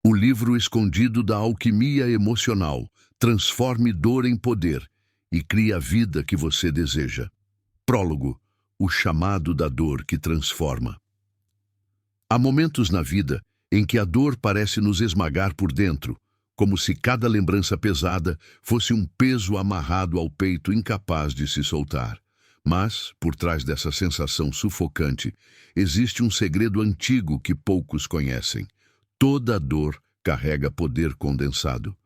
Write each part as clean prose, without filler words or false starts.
O livro escondido da alquimia emocional. Transforme dor em poder e crie a vida que você deseja. Prólogo. O chamado da dor que transforma. Há momentos na vida em que a dor parece nos esmagar por dentro, como se cada lembrança pesada fosse um peso amarrado ao peito incapaz de se soltar. Mas, por trás dessa sensação sufocante, existe um segredo antigo que poucos conhecem. Toda dor carrega poder condensado.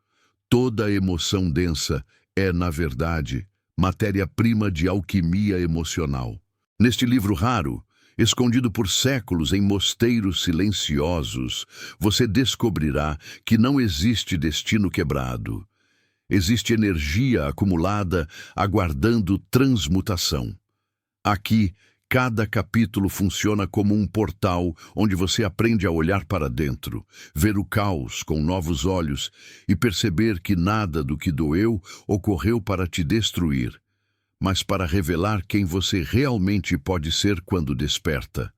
Toda emoção densa é, na verdade, matéria-prima de alquimia emocional. Neste livro raro, escondido por séculos em mosteiros silenciosos, você descobrirá que não existe destino quebrado. Existe energia acumulada aguardando transmutação. Aqui, cada capítulo funciona como um portal onde você aprende a olhar para dentro, ver o caos com novos olhos e perceber que nada do que doeu ocorreu para te destruir, mas para revelar quem você realmente pode ser quando desperta.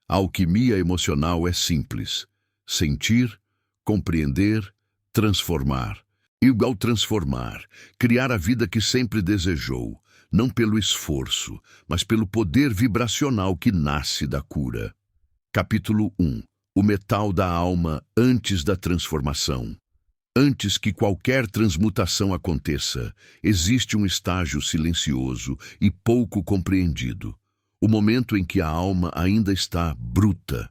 A alquimia emocional é simples: sentir, compreender, transformar. E ao transformar, criar a vida que sempre desejou, não pelo esforço, mas pelo poder vibracional que nasce da cura. Capítulo 1. O metal da alma antes da transformação. Antes que qualquer transmutação aconteça, existe um estágio silencioso e pouco compreendido. O momento em que a alma ainda está bruta.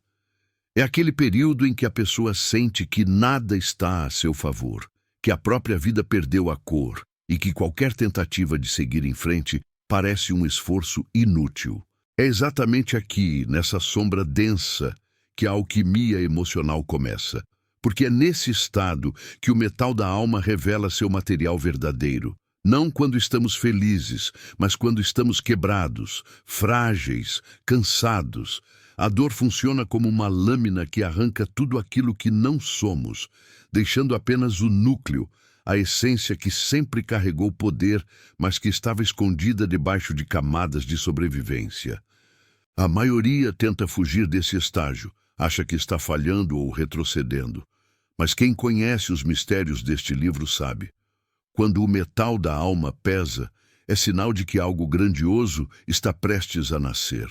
É aquele período em que a pessoa sente que nada está a seu favor, que a própria vida perdeu a cor e que qualquer tentativa de seguir em frente parece um esforço inútil. É exatamente aqui, nessa sombra densa, que a alquimia emocional começa. Porque é nesse estado que o metal da alma revela seu material verdadeiro. Não quando estamos felizes, mas quando estamos quebrados, frágeis, cansados. A dor funciona como uma lâmina que arranca tudo aquilo que não somos, deixando apenas o núcleo, a essência que sempre carregou poder, mas que estava escondida debaixo de camadas de sobrevivência. A maioria tenta fugir desse estágio, acha que está falhando ou retrocedendo. Mas quem conhece os mistérios deste livro sabe. Quando o metal da alma pesa, é sinal de que algo grandioso está prestes a nascer.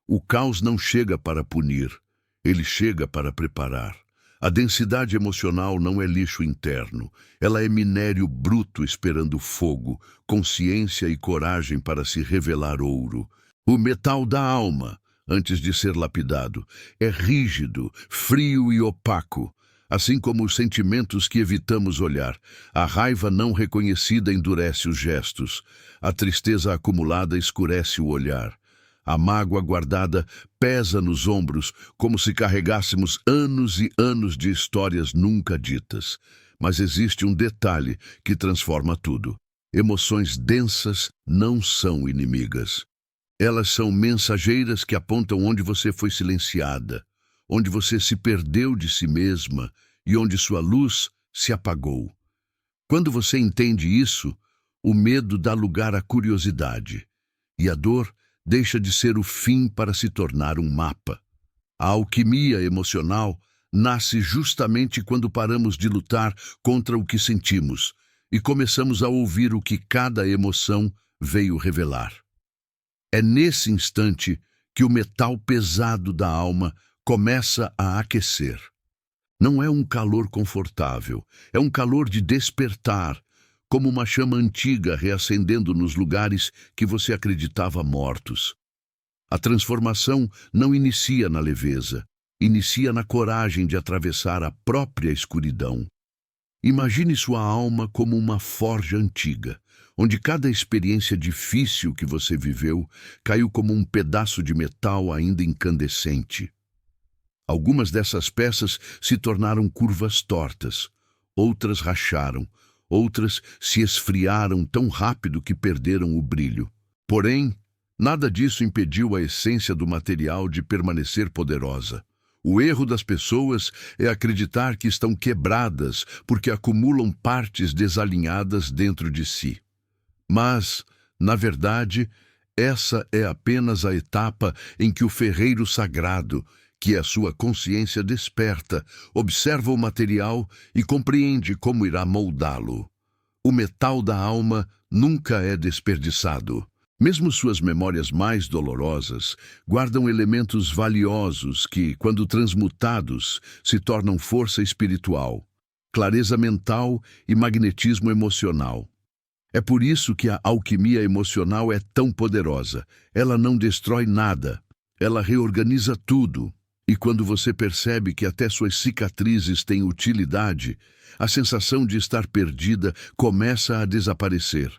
O caos não chega para punir, ele chega para preparar. A densidade emocional não é lixo interno, ela é minério bruto esperando fogo, consciência e coragem para se revelar ouro. O metal da alma, antes de ser lapidado, é rígido, frio e opaco. Assim como os sentimentos que evitamos olhar, a raiva não reconhecida endurece os gestos, a tristeza acumulada escurece o olhar, a mágoa guardada pesa nos ombros como se carregássemos anos e anos de histórias nunca ditas. Mas existe um detalhe que transforma tudo. Emoções densas não são inimigas. Elas são mensageiras que apontam onde você foi silenciada, onde você se perdeu de si mesma e onde sua luz se apagou. Quando você entende isso, o medo dá lugar à curiosidade, e a dor deixa de ser o fim para se tornar um mapa. A alquimia emocional nasce justamente quando paramos de lutar contra o que sentimos e começamos a ouvir o que cada emoção veio revelar. É nesse instante que o metal pesado da alma começa a aquecer. Não é um calor confortável, é um calor de despertar, como uma chama antiga reacendendo nos lugares que você acreditava mortos. A transformação não inicia na leveza, inicia na coragem de atravessar a própria escuridão. Imagine sua alma como uma forja antiga, onde cada experiência difícil que você viveu caiu como um pedaço de metal ainda incandescente. Algumas dessas peças se tornaram curvas tortas, outras racharam, outras se esfriaram tão rápido que perderam o brilho. Porém, nada disso impediu a essência do material de permanecer poderosa. O erro das pessoas é acreditar que estão quebradas porque acumulam partes desalinhadas dentro de si. Mas, na verdade, essa é apenas a etapa em que o ferreiro sagrado, que a sua consciência desperta, observa o material e compreende como irá moldá-lo. O metal da alma nunca é desperdiçado. Mesmo suas memórias mais dolorosas guardam elementos valiosos que, quando transmutados, se tornam força espiritual, clareza mental e magnetismo emocional. É por isso que a alquimia emocional é tão poderosa. Ela não destrói nada, ela reorganiza tudo. E quando você percebe que até suas cicatrizes têm utilidade, a sensação de estar perdida começa a desaparecer.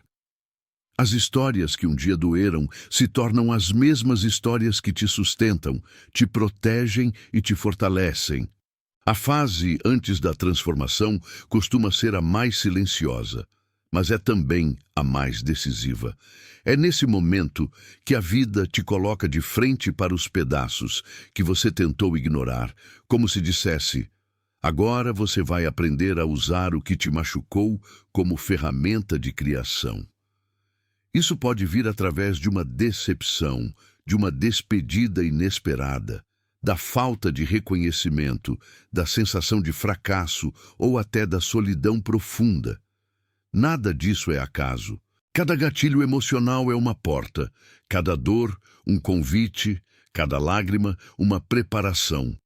As histórias que um dia doeram se tornam as mesmas histórias que te sustentam, te protegem e te fortalecem. A fase antes da transformação costuma ser a mais silenciosa, mas é também a mais decisiva. É nesse momento que a vida te coloca de frente para os pedaços que você tentou ignorar, como se dissesse: agora você vai aprender a usar o que te machucou como ferramenta de criação. Isso pode vir através de uma decepção, de uma despedida inesperada, da falta de reconhecimento, da sensação de fracasso ou até da solidão profunda. Nada disso é acaso. Cada gatilho emocional é uma porta, cada dor, um convite, cada lágrima, uma preparação.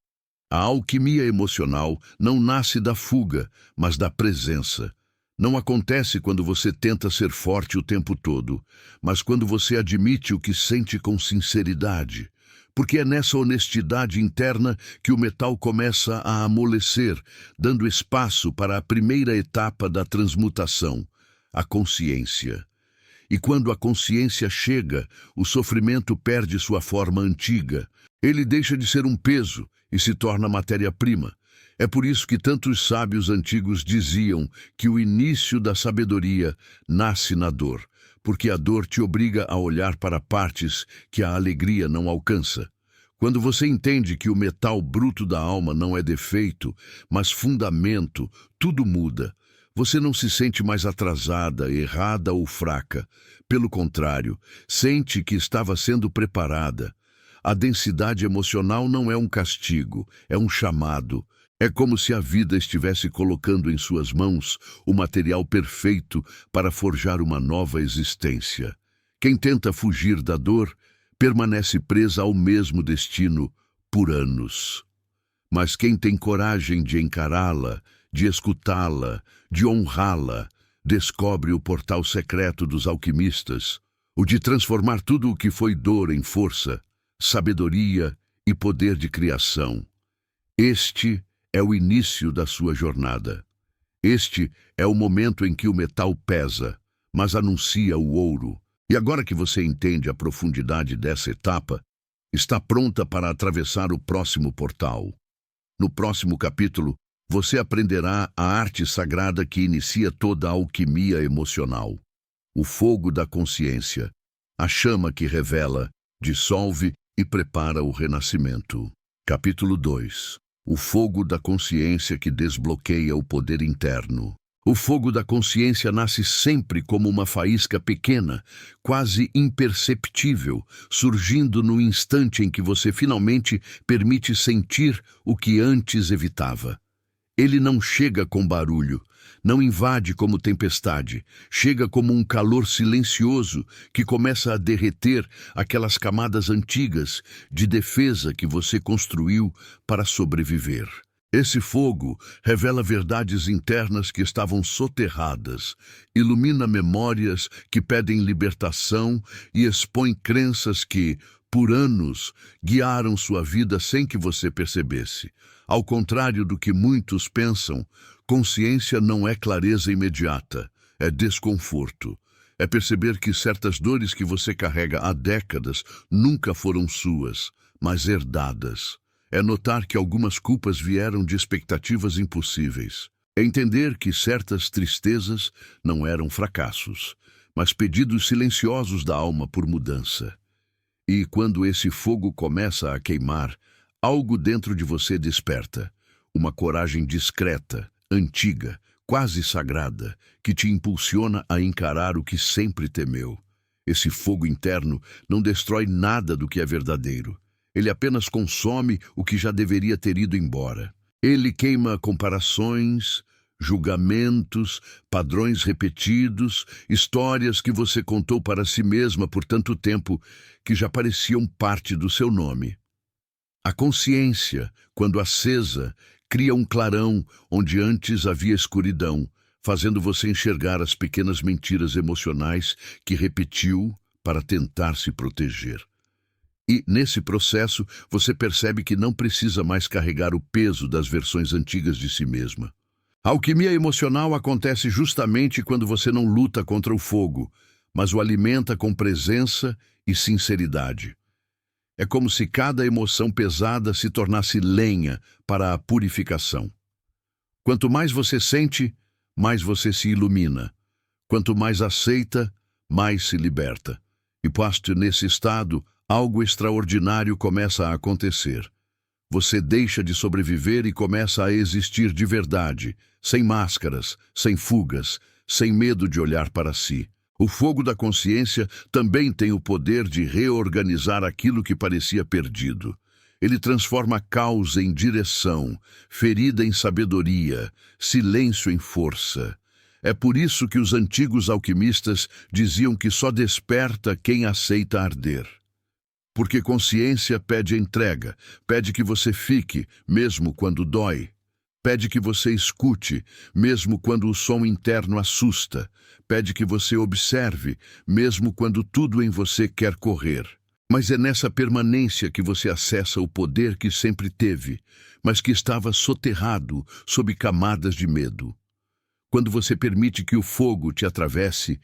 A alquimia emocional não nasce da fuga, mas da presença. Não acontece quando você tenta ser forte o tempo todo, mas quando você admite o que sente com sinceridade. Porque é nessa honestidade interna que o metal começa a amolecer, dando espaço para a primeira etapa da transmutação, a consciência. E quando a consciência chega, o sofrimento perde sua forma antiga. Ele deixa de ser um peso e se torna matéria-prima. É por isso que tantos sábios antigos diziam que o início da sabedoria nasce na dor, porque a dor te obriga a olhar para partes que a alegria não alcança. Quando você entende que o metal bruto da alma não é defeito, mas fundamento, tudo muda. Você não se sente mais atrasada, errada ou fraca. Pelo contrário, sente que estava sendo preparada. A densidade emocional não é um castigo, é um chamado. É como se a vida estivesse colocando em suas mãos o material perfeito para forjar uma nova existência. Quem tenta fugir da dor permanece presa ao mesmo destino por anos. Mas quem tem coragem de encará-la, de escutá-la, de honrá-la, descobre o portal secreto dos alquimistas, o de transformar tudo o que foi dor em força, sabedoria e poder de criação. Este é o início da sua jornada. Este é o momento em que o metal pesa, mas anuncia o ouro. E agora que você entende a profundidade dessa etapa, está pronta para atravessar o próximo portal. No próximo capítulo, você aprenderá a arte sagrada que inicia toda a alquimia emocional. O fogo da consciência, a chama que revela, dissolve e prepara o renascimento. Capítulo 2. O fogo da consciência que desbloqueia o poder interno. O fogo da consciência nasce sempre como uma faísca pequena, quase imperceptível, surgindo no instante em que você finalmente permite sentir o que antes evitava. Ele não chega com barulho, não invade como tempestade, chega como um calor silencioso que começa a derreter aquelas camadas antigas de defesa que você construiu para sobreviver. Esse fogo revela verdades internas que estavam soterradas, ilumina memórias que pedem libertação e expõe crenças que, por anos, guiaram sua vida sem que você percebesse. Ao contrário do que muitos pensam, consciência não é clareza imediata, é desconforto. É perceber que certas dores que você carrega há décadas nunca foram suas, mas herdadas. É notar que algumas culpas vieram de expectativas impossíveis. É entender que certas tristezas não eram fracassos, mas pedidos silenciosos da alma por mudança. E quando esse fogo começa a queimar, algo dentro de você desperta, uma coragem discreta, antiga, quase sagrada, que te impulsiona a encarar o que sempre temeu. Esse fogo interno não destrói nada do que é verdadeiro. Ele apenas consome o que já deveria ter ido embora. Ele queima comparações, julgamentos, padrões repetidos, histórias que você contou para si mesma por tanto tempo que já pareciam parte do seu nome. A consciência, quando acesa, cria um clarão onde antes havia escuridão, fazendo você enxergar as pequenas mentiras emocionais que repetiu para tentar se proteger. E, nesse processo, você percebe que não precisa mais carregar o peso das versões antigas de si mesma. A alquimia emocional acontece justamente quando você não luta contra o fogo, mas o alimenta com presença e sinceridade. É como se cada emoção pesada se tornasse lenha para a purificação. Quanto mais você sente, mais você se ilumina. Quanto mais aceita, mais se liberta. E posto nesse estado, algo extraordinário começa a acontecer. Você deixa de sobreviver e começa a existir de verdade, sem máscaras, sem fugas, sem medo de olhar para si. O fogo da consciência também tem o poder de reorganizar aquilo que parecia perdido. Ele transforma caos em direção, ferida em sabedoria, silêncio em força. É por isso que os antigos alquimistas diziam que só desperta quem aceita arder. Porque consciência pede entrega, pede que você fique, mesmo quando dói. Pede que você escute, mesmo quando o som interno assusta. Pede que você observe, mesmo quando tudo em você quer correr. Mas é nessa permanência que você acessa o poder que sempre teve, mas que estava soterrado sob camadas de medo. Quando você permite que o fogo te atravesse,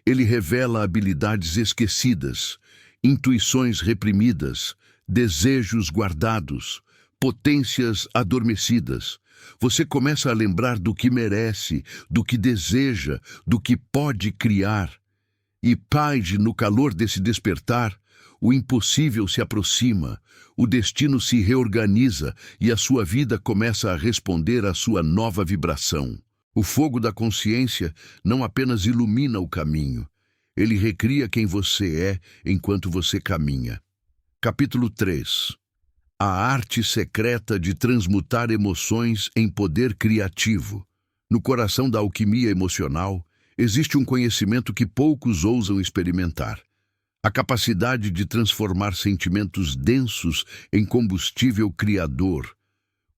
ele revela habilidades esquecidas, intuições reprimidas, desejos guardados, potências adormecidas. Você começa a lembrar do que merece, do que deseja, do que pode criar. E, no calor desse despertar, o impossível se aproxima, o destino se reorganiza e a sua vida começa a responder à sua nova vibração. O fogo da consciência não apenas ilumina o caminho, ele recria quem você é enquanto você caminha. Capítulo 3. A arte secreta de transmutar emoções em poder criativo. No coração da alquimia emocional, existe um conhecimento que poucos ousam experimentar. A capacidade de transformar sentimentos densos em combustível criador,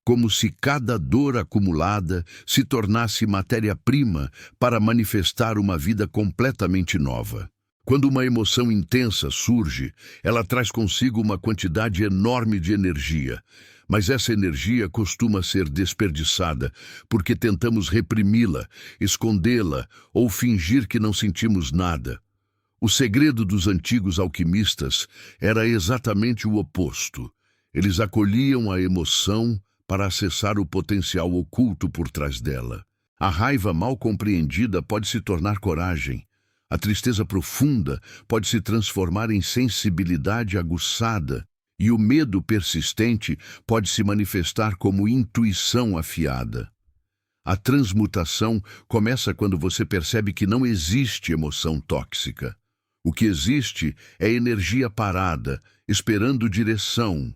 como se cada dor acumulada se tornasse matéria-prima para manifestar uma vida completamente nova. Quando uma emoção intensa surge, ela traz consigo uma quantidade enorme de energia, mas essa energia costuma ser desperdiçada porque tentamos reprimi-la, escondê-la ou fingir que não sentimos nada. O segredo dos antigos alquimistas era exatamente o oposto. Eles acolhiam a emoção para acessar o potencial oculto por trás dela. A raiva mal compreendida pode se tornar coragem. A tristeza profunda pode se transformar em sensibilidade aguçada e o medo persistente pode se manifestar como intuição afiada. A transmutação começa quando você percebe que não existe emoção tóxica. O que existe é energia parada, esperando direção.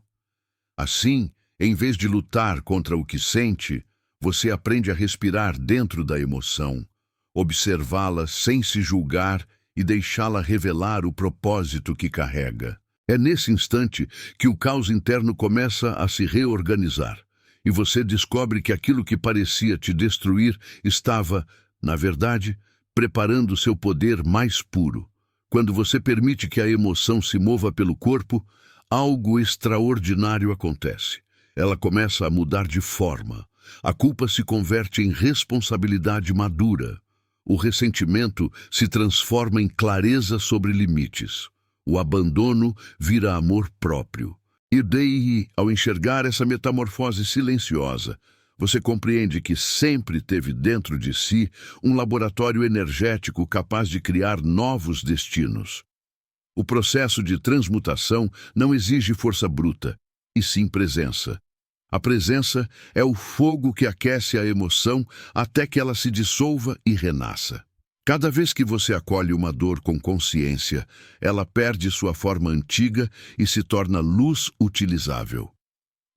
Assim, em vez de lutar contra o que sente, você aprende a respirar dentro da emoção, observá-la sem se julgar e deixá-la revelar o propósito que carrega. É nesse instante que o caos interno começa a se reorganizar, e você descobre que aquilo que parecia te destruir estava, na verdade, preparando seu poder mais puro. Quando você permite que a emoção se mova pelo corpo, algo extraordinário acontece. Ela começa a mudar de forma. A culpa se converte em responsabilidade madura. O ressentimento se transforma em clareza sobre limites. O abandono vira amor próprio. E daí, ao enxergar essa metamorfose silenciosa, você compreende que sempre teve dentro de si um laboratório energético capaz de criar novos destinos. O processo de transmutação não exige força bruta, e sim presença. A presença é o fogo que aquece a emoção até que ela se dissolva e renasça. Cada vez que você acolhe uma dor com consciência, ela perde sua forma antiga e se torna luz utilizável.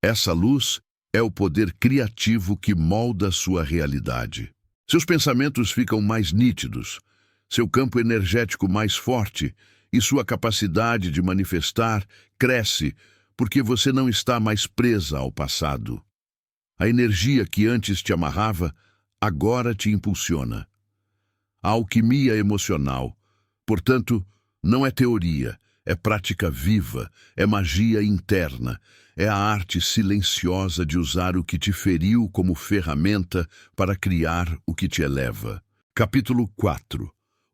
Essa luz é o poder criativo que molda sua realidade. Seus pensamentos ficam mais nítidos, seu campo energético mais forte e sua capacidade de manifestar cresce porque você não está mais presa ao passado. A energia que antes te amarrava, agora te impulsiona. A alquimia emocional, portanto, não é teoria, é prática viva, é magia interna, é a arte silenciosa de usar o que te feriu como ferramenta para criar o que te eleva. Capítulo 4.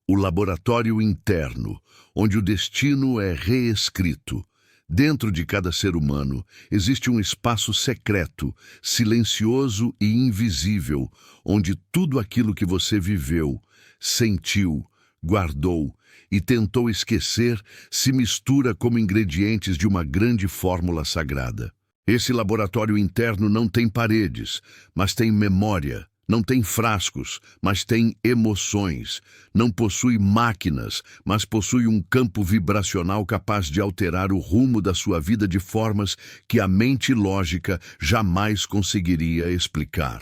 O laboratório interno, onde o destino é reescrito. Dentro de cada ser humano existe um espaço secreto, silencioso e invisível, onde tudo aquilo que você viveu, sentiu, guardou e tentou esquecer se mistura como ingredientes de uma grande fórmula sagrada. Esse laboratório interno não tem paredes, mas tem memória. Não tem frascos, mas tem emoções. Não possui máquinas, mas possui um campo vibracional capaz de alterar o rumo da sua vida de formas que a mente lógica jamais conseguiria explicar.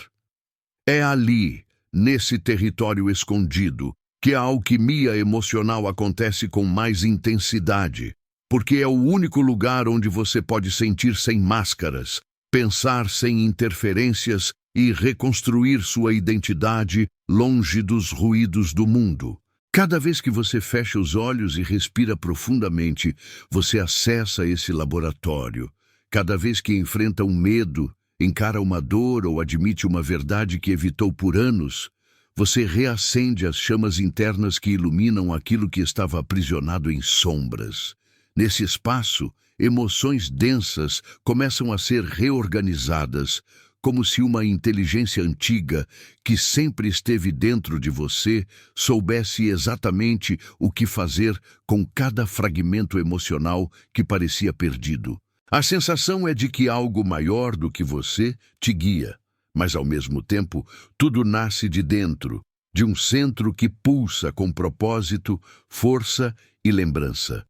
É ali, nesse território escondido, que a alquimia emocional acontece com mais intensidade, porque é o único lugar onde você pode sentir sem máscaras, pensar sem interferências e reconstruir sua identidade longe dos ruídos do mundo. Cada vez que você fecha os olhos e respira profundamente, você acessa esse laboratório. Cada vez que enfrenta um medo, encara uma dor ou admite uma verdade que evitou por anos, você reacende as chamas internas que iluminam aquilo que estava aprisionado em sombras. Nesse espaço, emoções densas começam a ser reorganizadas, como se uma inteligência antiga, que sempre esteve dentro de você, soubesse exatamente o que fazer com cada fragmento emocional que parecia perdido. A sensação é de que algo maior do que você te guia, mas ao mesmo tempo, tudo nasce de dentro, de um centro que pulsa com propósito, força e lembrança.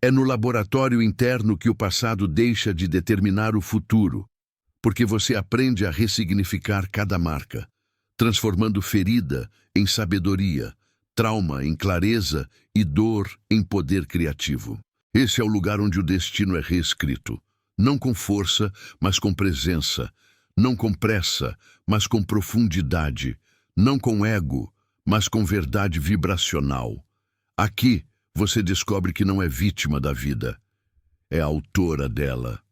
É no laboratório interno que o passado deixa de determinar o futuro, porque você aprende a ressignificar cada marca, transformando ferida em sabedoria, trauma em clareza e dor em poder criativo. Esse é o lugar onde o destino é reescrito, não com força, mas com presença, não com pressa, mas com profundidade, não com ego, mas com verdade vibracional. Aqui, você descobre que não é vítima da vida, é autora dela.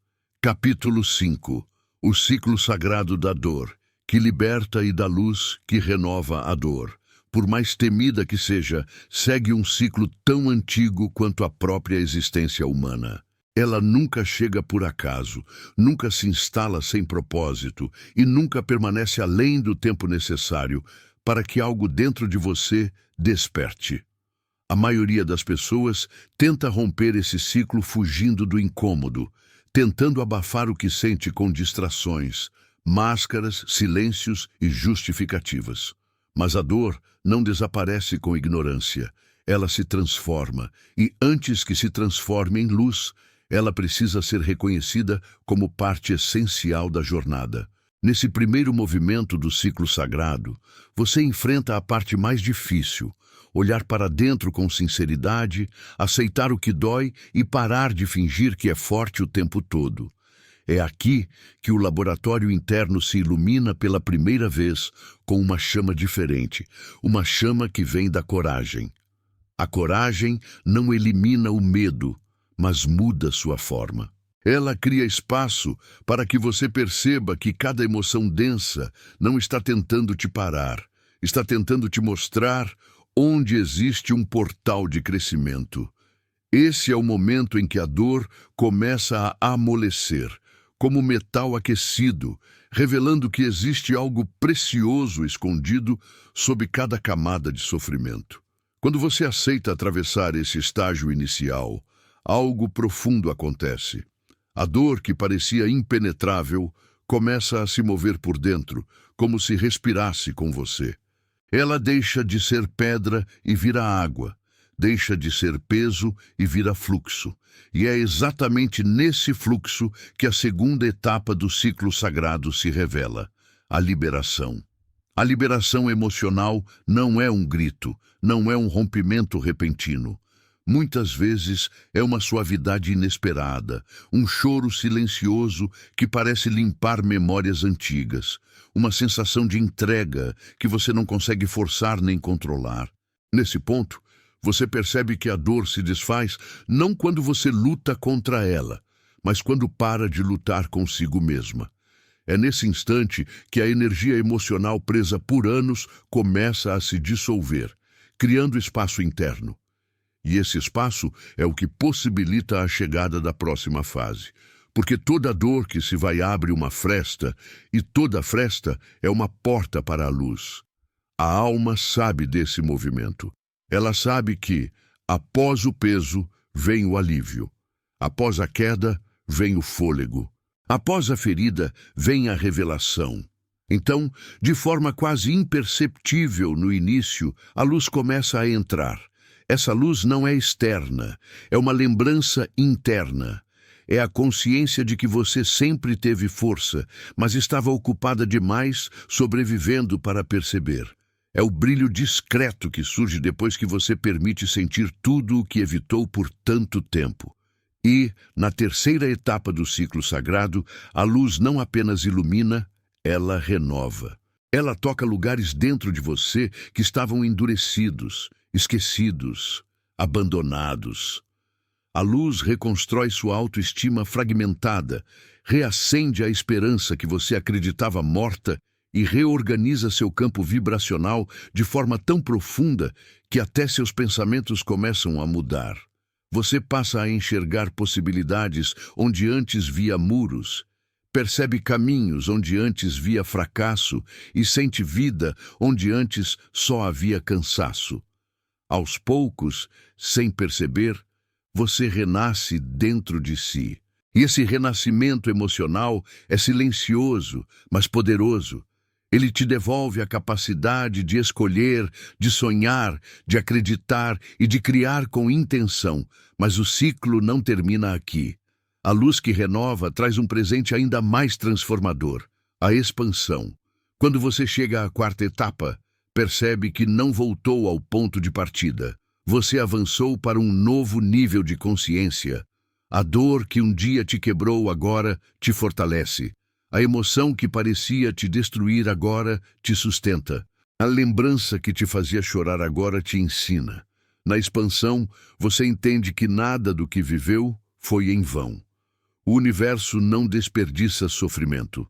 Capítulo 5. O ciclo sagrado da dor, que liberta e dá luz, que renova a dor. Por mais temida que seja, segue um ciclo tão antigo quanto a própria existência humana. Ela nunca chega por acaso, nunca se instala sem propósito e nunca permanece além do tempo necessário para que algo dentro de você desperte. A maioria das pessoas tenta romper esse ciclo fugindo do incômodo, tentando abafar o que sente com distrações, máscaras, silêncios e justificativas. Mas a dor não desaparece com ignorância. Ela se transforma, e antes que se transforme em luz, ela precisa ser reconhecida como parte essencial da jornada. Nesse primeiro movimento do ciclo sagrado, você enfrenta a parte mais difícil: olhar para dentro com sinceridade, aceitar o que dói e parar de fingir que é forte o tempo todo. É aqui que o laboratório interno se ilumina pela primeira vez com uma chama diferente, uma chama que vem da coragem. A coragem não elimina o medo, mas muda sua forma. Ela cria espaço para que você perceba que cada emoção densa não está tentando te parar, está tentando te mostrar onde existe um portal de crescimento. Esse é o momento em que a dor começa a amolecer, como metal aquecido, revelando que existe algo precioso escondido sob cada camada de sofrimento. Quando você aceita atravessar esse estágio inicial, algo profundo acontece. A dor que parecia impenetrável começa a se mover por dentro, como se respirasse com você. Ela deixa de ser pedra e vira água, deixa de ser peso e vira fluxo. E é exatamente nesse fluxo que a segunda etapa do ciclo sagrado se revela: a liberação. A liberação emocional não é um grito, não é um rompimento repentino. Muitas vezes é uma suavidade inesperada, um choro silencioso que parece limpar memórias antigas, uma sensação de entrega que você não consegue forçar nem controlar. Nesse ponto, você percebe que a dor se desfaz não quando você luta contra ela, mas quando para de lutar consigo mesma. É nesse instante que a energia emocional presa por anos começa a se dissolver, criando espaço interno. E esse espaço é o que possibilita a chegada da próxima fase. Porque toda dor que se vai abre uma fresta, e toda fresta é uma porta para a luz. A alma sabe desse movimento. Ela sabe que, após o peso, vem o alívio. Após a queda, vem o fôlego. Após a ferida, vem a revelação. Então, de forma quase imperceptível no início, a luz começa a entrar. Essa luz não é externa, é uma lembrança interna. É a consciência de que você sempre teve força, mas estava ocupada demais, sobrevivendo para perceber. É o brilho discreto que surge depois que você permite sentir tudo o que evitou por tanto tempo. E, na terceira etapa do ciclo sagrado, a luz não apenas ilumina, ela renova. Ela toca lugares dentro de você que estavam endurecidos, esquecidos, abandonados. A luz reconstrói sua autoestima fragmentada, reacende a esperança que você acreditava morta e reorganiza seu campo vibracional de forma tão profunda que até seus pensamentos começam a mudar. Você passa a enxergar possibilidades onde antes via muros, percebe caminhos onde antes via fracasso e sente vida onde antes só havia cansaço. Aos poucos, sem perceber, você renasce dentro de si. E esse renascimento emocional é silencioso, mas poderoso. Ele te devolve a capacidade de escolher, de sonhar, de acreditar e de criar com intenção. Mas o ciclo não termina aqui. A luz que renova traz um presente ainda mais transformador: a expansão. Quando você chega à quarta etapa, percebe que não voltou ao ponto de partida. Você avançou para um novo nível de consciência. A dor que um dia te quebrou agora te fortalece. A emoção que parecia te destruir agora te sustenta. A lembrança que te fazia chorar agora te ensina. Na expansão, você entende que nada do que viveu foi em vão. O universo não desperdiça sofrimento.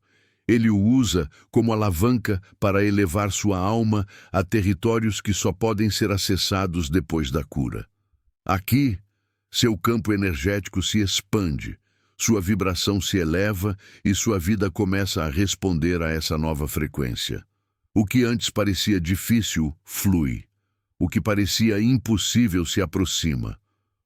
Ele o usa como alavanca para elevar sua alma a territórios que só podem ser acessados depois da cura. Aqui, seu campo energético se expande, sua vibração se eleva e sua vida começa a responder a essa nova frequência. O que antes parecia difícil, flui. O que parecia impossível se aproxima.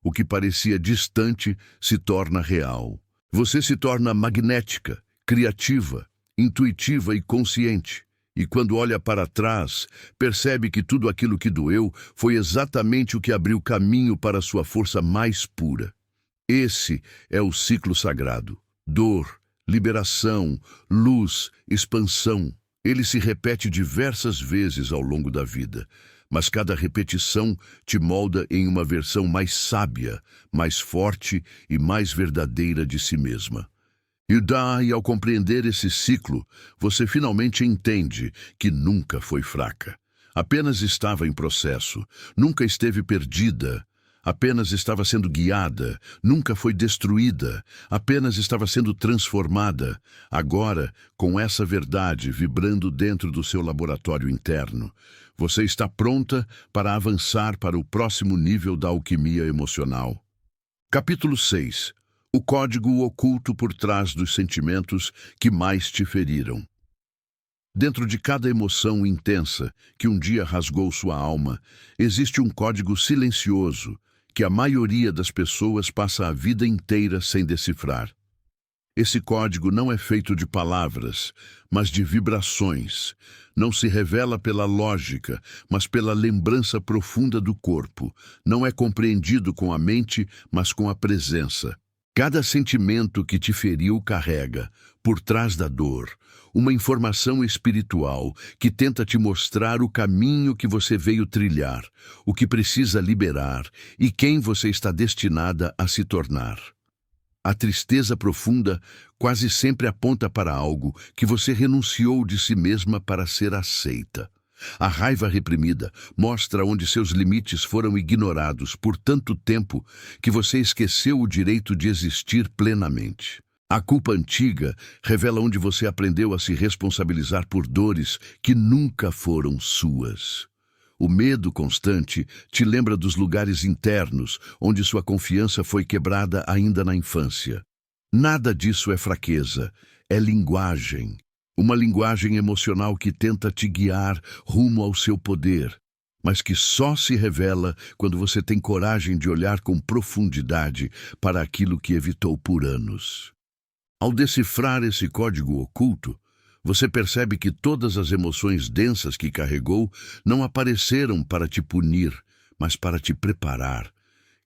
O que parecia distante se torna real. Você se torna magnética, criativa, intuitiva e consciente. E quando olha para trás, percebe que tudo aquilo que doeu foi exatamente o que abriu caminho para sua força mais pura. Esse é o ciclo sagrado. Dor, liberação, luz, expansão. Ele se repete diversas vezes ao longo da vida, mas cada repetição te molda em uma versão mais sábia, mais forte e mais verdadeira de si mesma. E ao compreender esse ciclo, você finalmente entende que nunca foi fraca. Apenas estava em processo, nunca esteve perdida, apenas estava sendo guiada, nunca foi destruída, apenas estava sendo transformada. Agora, com essa verdade vibrando dentro do seu laboratório interno, você está pronta para avançar para o próximo nível da alquimia emocional. Capítulo 6. O código oculto por trás dos sentimentos que mais te feriram. Dentro de cada emoção intensa que um dia rasgou sua alma, existe um código silencioso que a maioria das pessoas passa a vida inteira sem decifrar. Esse código não é feito de palavras, mas de vibrações. Não se revela pela lógica, mas pela lembrança profunda do corpo. Não é compreendido com a mente, mas com a presença. Cada sentimento que te feriu carrega, por trás da dor, uma informação espiritual que tenta te mostrar o caminho que você veio trilhar, o que precisa liberar e quem você está destinada a se tornar. A tristeza profunda quase sempre aponta para algo que você renunciou de si mesma para ser aceita. A raiva reprimida mostra onde seus limites foram ignorados por tanto tempo que você esqueceu o direito de existir plenamente. A culpa antiga revela onde você aprendeu a se responsabilizar por dores que nunca foram suas. O medo constante te lembra dos lugares internos onde sua confiança foi quebrada ainda na infância. Nada disso é fraqueza, é linguagem. Uma linguagem emocional que tenta te guiar rumo ao seu poder, mas que só se revela quando você tem coragem de olhar com profundidade para aquilo que evitou por anos. Ao decifrar esse código oculto, você percebe que todas as emoções densas que carregou não apareceram para te punir, mas para te preparar.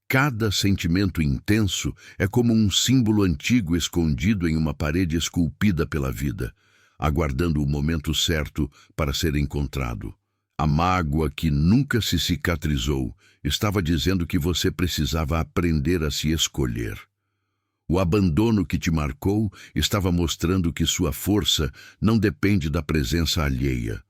Cada sentimento intenso é como um símbolo antigo escondido em uma parede esculpida pela vida, aguardando o momento certo para ser encontrado. A mágoa que nunca se cicatrizou estava dizendo que você precisava aprender a se escolher. O abandono que te marcou estava mostrando que sua força não depende da presença alheia.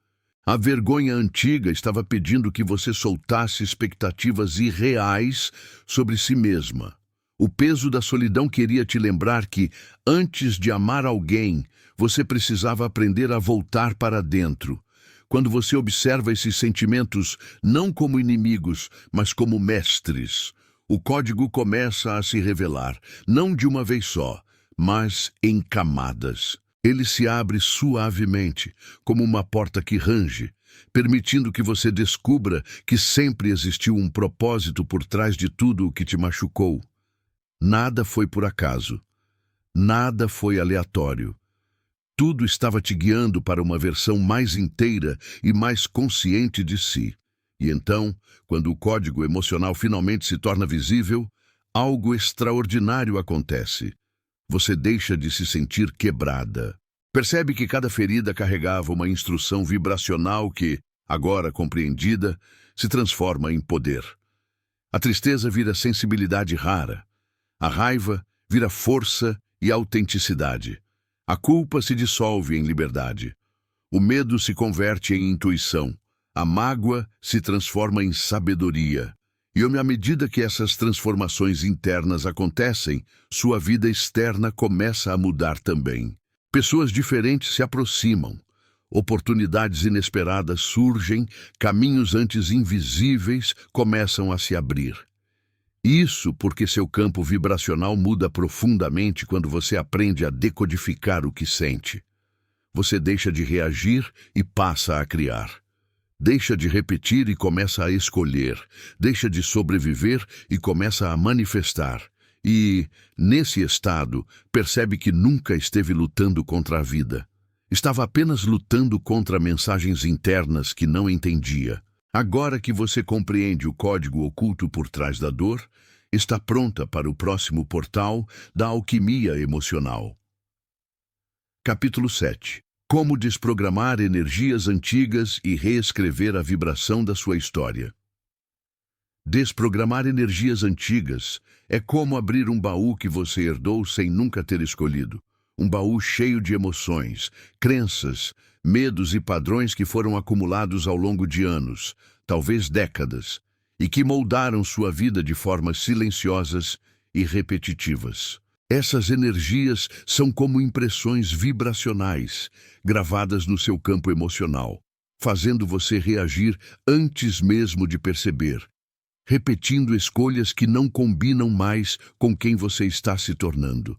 A vergonha antiga estava pedindo que você soltasse expectativas irreais sobre si mesma. O peso da solidão queria te lembrar que, antes de amar alguém, você precisava aprender a voltar para dentro. Quando você observa esses sentimentos não como inimigos, mas como mestres, o código começa a se revelar, não de uma vez só, mas em camadas. Ele se abre suavemente, como uma porta que range, permitindo que você descubra que sempre existiu um propósito por trás de tudo o que te machucou. Nada foi por acaso. Nada foi aleatório. Tudo estava te guiando para uma versão mais inteira e mais consciente de si. E então, quando o código emocional finalmente se torna visível, algo extraordinário acontece. Você deixa de se sentir quebrada. Percebe que cada ferida carregava uma instrução vibracional que, agora compreendida, se transforma em poder. A tristeza vira sensibilidade rara. A raiva vira força e autenticidade. A culpa se dissolve em liberdade. O medo se converte em intuição. A mágoa se transforma em sabedoria. E à medida que essas transformações internas acontecem, sua vida externa começa a mudar também. Pessoas diferentes se aproximam. Oportunidades inesperadas surgem, caminhos antes invisíveis começam a se abrir. Isso porque seu campo vibracional muda profundamente quando você aprende a decodificar o que sente. Você deixa de reagir e passa a criar. Deixa de repetir e começa a escolher. Deixa de sobreviver e começa a manifestar. E, nesse estado, percebe que nunca esteve lutando contra a vida. Estava apenas lutando contra mensagens internas que não entendia. Agora que você compreende o código oculto por trás da dor, está pronta para o próximo portal da alquimia emocional. Capítulo 7. Como desprogramar energias antigas e reescrever a vibração da sua história. Desprogramar energias antigas é como abrir um baú que você herdou sem nunca ter escolhido. Um baú cheio de emoções, crenças, medos e padrões que foram acumulados ao longo de anos, talvez décadas, e que moldaram sua vida de formas silenciosas e repetitivas. Essas energias são como impressões vibracionais, gravadas no seu campo emocional, fazendo você reagir antes mesmo de perceber, repetindo escolhas que não combinam mais com quem você está se tornando.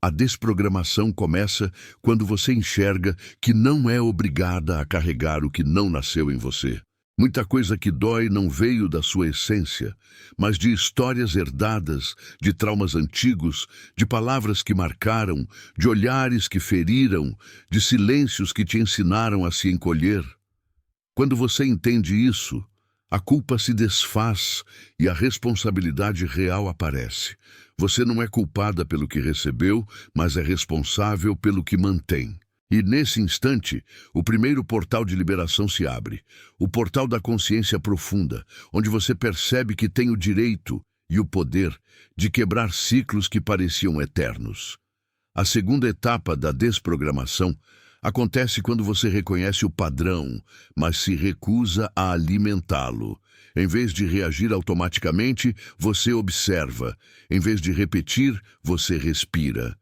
A desprogramação começa quando você enxerga que não é obrigada a carregar o que não nasceu em você. Muita coisa que dói não veio da sua essência, mas de histórias herdadas, de traumas antigos, de palavras que marcaram, de olhares que feriram, de silêncios que te ensinaram a se encolher. Quando você entende isso, a culpa se desfaz e a responsabilidade real aparece. Você não é culpada pelo que recebeu, mas é responsável pelo que mantém. E nesse instante, o primeiro portal de liberação se abre, o portal da consciência profunda, onde você percebe que tem o direito e o poder de quebrar ciclos que pareciam eternos. A segunda etapa da desprogramação acontece quando você reconhece o padrão, mas se recusa a alimentá-lo. Em vez de reagir automaticamente, você observa. Em vez de repetir, você respira.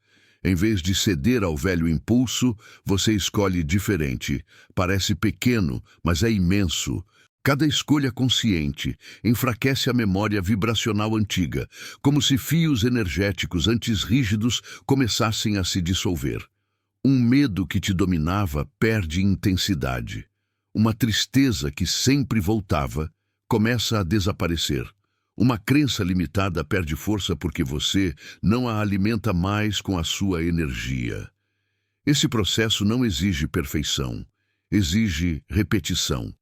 Em vez de ceder ao velho impulso, você escolhe diferente. Parece pequeno, mas é imenso. Cada escolha consciente enfraquece a memória vibracional antiga, como se fios energéticos antes rígidos começassem a se dissolver. Um medo que te dominava perde intensidade. Uma tristeza que sempre voltava começa a desaparecer. Uma crença limitada perde força porque você não a alimenta mais com a sua energia. Esse processo não exige perfeição, exige repetição.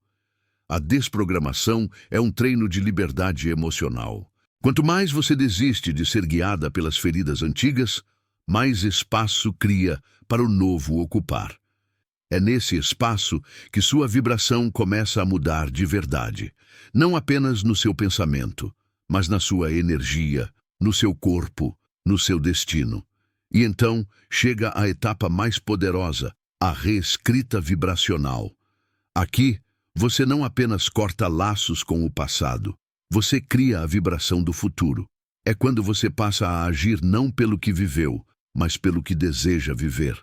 A desprogramação é um treino de liberdade emocional. Quanto mais você desiste de ser guiada pelas feridas antigas, mais espaço cria para o novo ocupar. É nesse espaço que sua vibração começa a mudar de verdade, não apenas no seu pensamento, mas na sua energia, no seu corpo, no seu destino. E então chega a etapa mais poderosa, a reescrita vibracional. Aqui, você não apenas corta laços com o passado, você cria a vibração do futuro. É quando você passa a agir não pelo que viveu, mas pelo que deseja viver.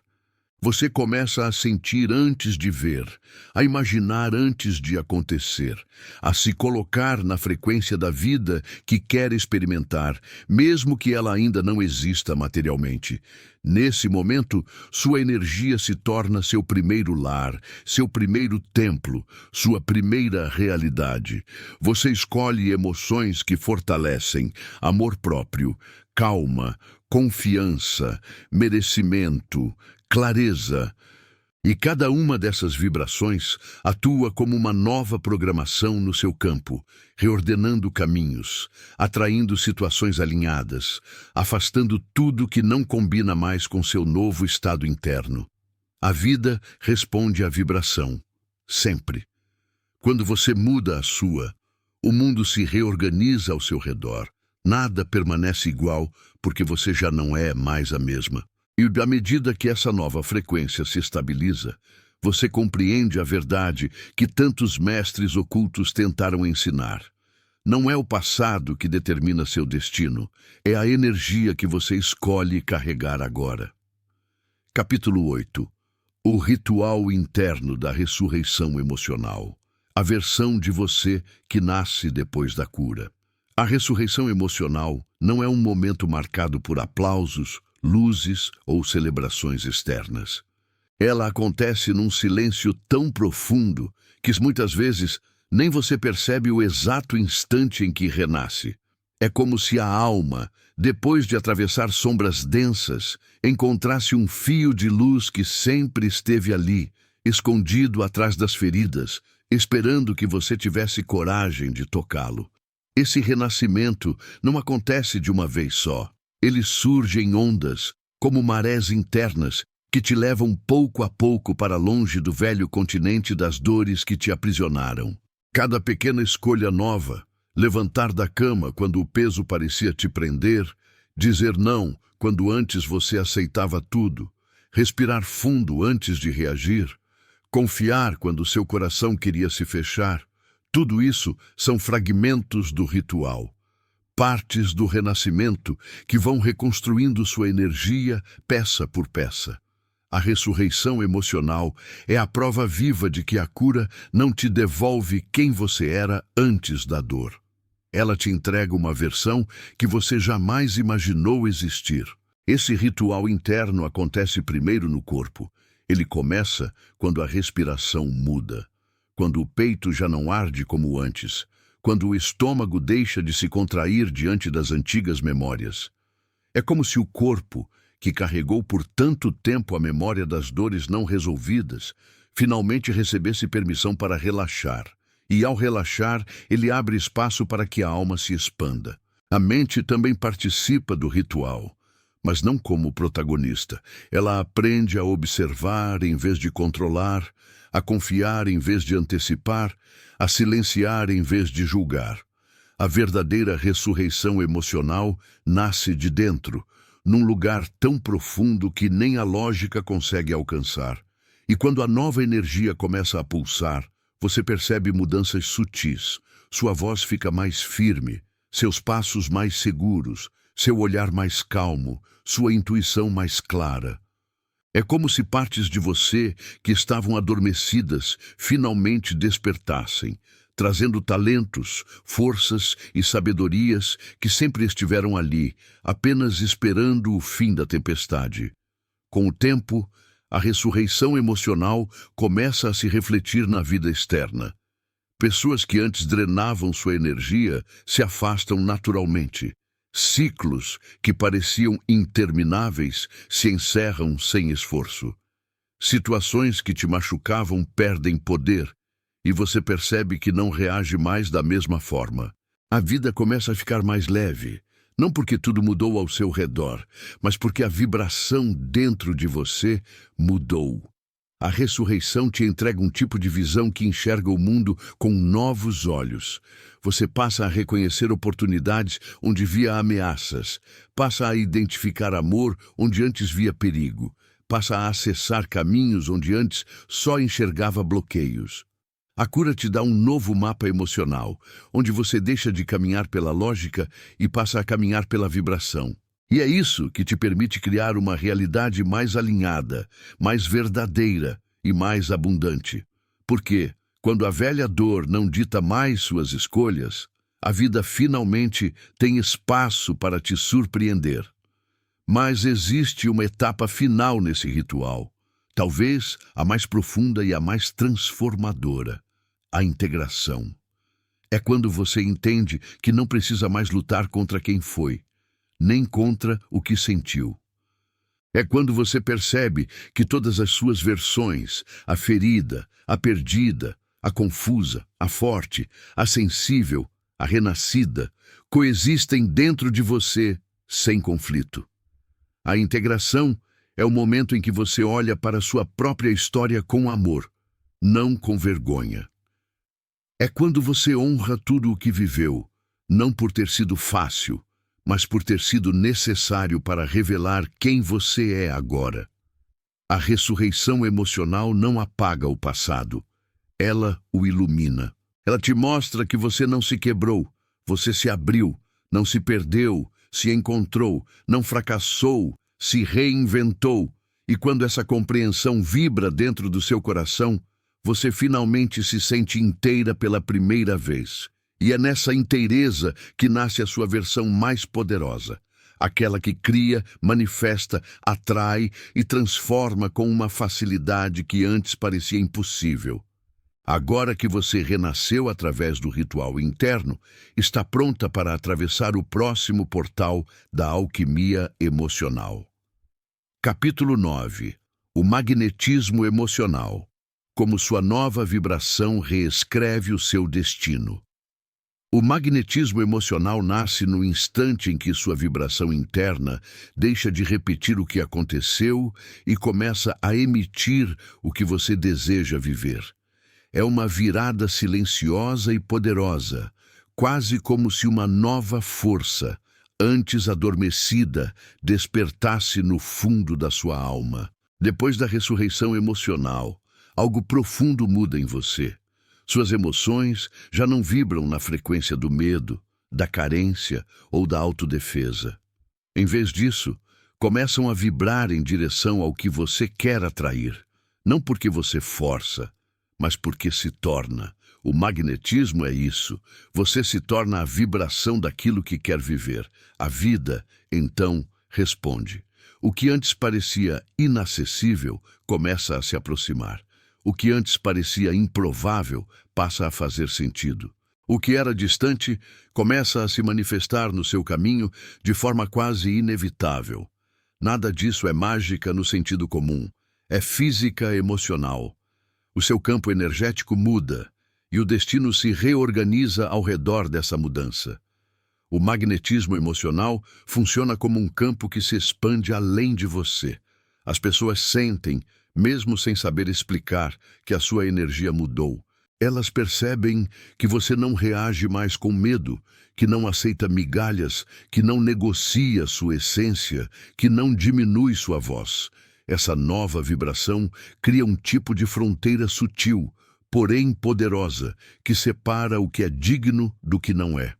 Você começa a sentir antes de ver, a imaginar antes de acontecer, a se colocar na frequência da vida que quer experimentar, mesmo que ela ainda não exista materialmente. Nesse momento, sua energia se torna seu primeiro lar, seu primeiro templo, sua primeira realidade. Você escolhe emoções que fortalecem, amor próprio, calma, confiança, merecimento, clareza. E cada uma dessas vibrações atua como uma nova programação no seu campo, reordenando caminhos, atraindo situações alinhadas, afastando tudo que não combina mais com seu novo estado interno. A vida responde à vibração, sempre. Quando você muda a sua, o mundo se reorganiza ao seu redor. Nada permanece igual porque você já não é mais a mesma. E à medida que essa nova frequência se estabiliza, você compreende a verdade que tantos mestres ocultos tentaram ensinar. Não é o passado que determina seu destino, é a energia que você escolhe carregar agora. Capítulo 8. O ritual interno da ressurreição emocional. A versão de você que nasce depois da cura. A ressurreição emocional não é um momento marcado por aplausos, luzes ou celebrações externas. Ela acontece num silêncio tão profundo que muitas vezes nem você percebe o exato instante em que renasce. É como se a alma, depois de atravessar sombras densas, encontrasse um fio de luz que sempre esteve ali, escondido atrás das feridas, esperando que você tivesse coragem de tocá-lo. Esse renascimento não acontece de uma vez só. Ele surge em ondas, como marés internas, que te levam pouco a pouco para longe do velho continente das dores que te aprisionaram. Cada pequena escolha nova, levantar da cama quando o peso parecia te prender, dizer não quando antes você aceitava tudo, respirar fundo antes de reagir, confiar quando seu coração queria se fechar, tudo isso são fragmentos do ritual. Partes do renascimento que vão reconstruindo sua energia peça por peça. A ressurreição emocional é a prova viva de que a cura não te devolve quem você era antes da dor. Ela te entrega uma versão que você jamais imaginou existir. Esse ritual interno acontece primeiro no corpo. Ele começa quando a respiração muda. quando o peito já não arde como antes, quando o estômago deixa de se contrair diante das antigas memórias. É como se o corpo, que carregou por tanto tempo a memória das dores não resolvidas, finalmente recebesse permissão para relaxar. E ao relaxar, ele abre espaço para que a alma se expanda. A mente também participa do ritual, mas não como protagonista. Ela aprende a observar em vez de controlar, a confiar em vez de antecipar, a silenciar em vez de julgar. A verdadeira ressurreição emocional nasce de dentro, num lugar tão profundo que nem a lógica consegue alcançar. E quando a nova energia começa a pulsar, você percebe mudanças sutis. Sua voz fica mais firme, seus passos mais seguros, seu olhar mais calmo, sua intuição mais clara. É como se partes de você que estavam adormecidas finalmente despertassem, trazendo talentos, forças e sabedorias que sempre estiveram ali, apenas esperando o fim da tempestade. Com o tempo, a ressurreição emocional começa a se refletir na vida externa. Pessoas que antes drenavam sua energia se afastam naturalmente. Ciclos que pareciam intermináveis se encerram sem esforço. Situações que te machucavam perdem poder e você percebe que não reage mais da mesma forma. A vida começa a ficar mais leve, não porque tudo mudou ao seu redor, mas porque a vibração dentro de você mudou. A ressurreição te entrega um tipo de visão que enxerga o mundo com novos olhos. Você passa a reconhecer oportunidades onde via ameaças, passa a identificar amor onde antes via perigo, passa a acessar caminhos onde antes só enxergava bloqueios. A cura te dá um novo mapa emocional, onde você deixa de caminhar pela lógica e passa a caminhar pela vibração. E é isso que te permite criar uma realidade mais alinhada, mais verdadeira e mais abundante. Porque, quando a velha dor não dita mais suas escolhas, a vida finalmente tem espaço para te surpreender. Mas existe uma etapa final nesse ritual, talvez a mais profunda e a mais transformadora: a integração. É quando você entende que não precisa mais lutar contra quem foi, nem contra o que sentiu. É quando você percebe que todas as suas versões, a ferida, a perdida, a confusa, a forte, a sensível, a renascida, coexistem dentro de você sem conflito. A integração é o momento em que você olha para a sua própria história com amor, não com vergonha. É quando você honra tudo o que viveu, não por ter sido fácil, mas por ter sido necessário para revelar quem você é agora. A ressurreição emocional não apaga o passado, ela o ilumina. Ela te mostra que você não se quebrou, você se abriu, não se perdeu, se encontrou, não fracassou, se reinventou. E quando essa compreensão vibra dentro do seu coração, você finalmente se sente inteira pela primeira vez. E é nessa inteireza que nasce a sua versão mais poderosa, aquela que cria, manifesta, atrai e transforma com uma facilidade que antes parecia impossível. Agora que você renasceu através do ritual interno, está pronta para atravessar o próximo portal da alquimia emocional. Capítulo 9. O magnetismo emocional. Como sua nova vibração reescreve o seu destino. O magnetismo emocional nasce no instante em que sua vibração interna deixa de repetir o que aconteceu e começa a emitir o que você deseja viver. É uma virada silenciosa e poderosa, quase como se uma nova força, antes adormecida, despertasse no fundo da sua alma. Depois da ressurreição emocional, algo profundo muda em você. Suas emoções já não vibram na frequência do medo, da carência ou da autodefesa. Em vez disso, começam a vibrar em direção ao que você quer atrair, não porque você força, mas porque se torna. O magnetismo é isso. Você se torna a vibração daquilo que quer viver. A vida, então, responde. O que antes parecia inacessível começa a se aproximar. O que antes parecia improvável passa a fazer sentido. O que era distante começa a se manifestar no seu caminho de forma quase inevitável. Nada disso é mágica no sentido comum. É física emocional. O seu campo energético muda e o destino se reorganiza ao redor dessa mudança. O magnetismo emocional funciona como um campo que se expande além de você. As pessoas sentem, mesmo sem saber explicar, que a sua energia mudou. Elas percebem que você não reage mais com medo, que não aceita migalhas, que não negocia sua essência, que não diminui sua voz. Essa nova vibração cria um tipo de fronteira sutil, porém poderosa, que separa o que é digno do que não é.